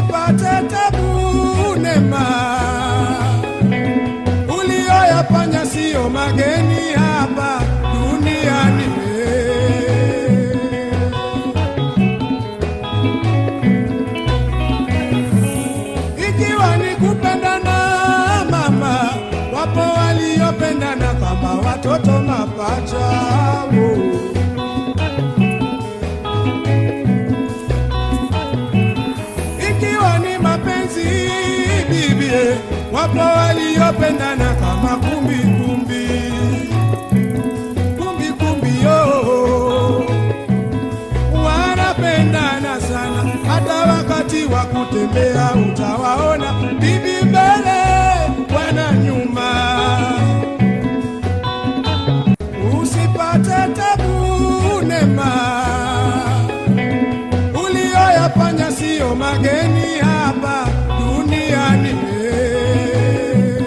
usipate tabu nema, ulioyafanya sio mageni hapa duniani. Ikiwa ni kupendana mama, wapo waliopendana kama watoto mapacha. Ikiwa ni mapenzi bibie, wapo waliopendana kama kumbi kumbi. Kumbi kumbi yo, wanapendana sana, hata wakati wa kutembea utawaona bibi mbele bwana nyuma. Usipate tabu nema, ulioyafanya sio mageni hapa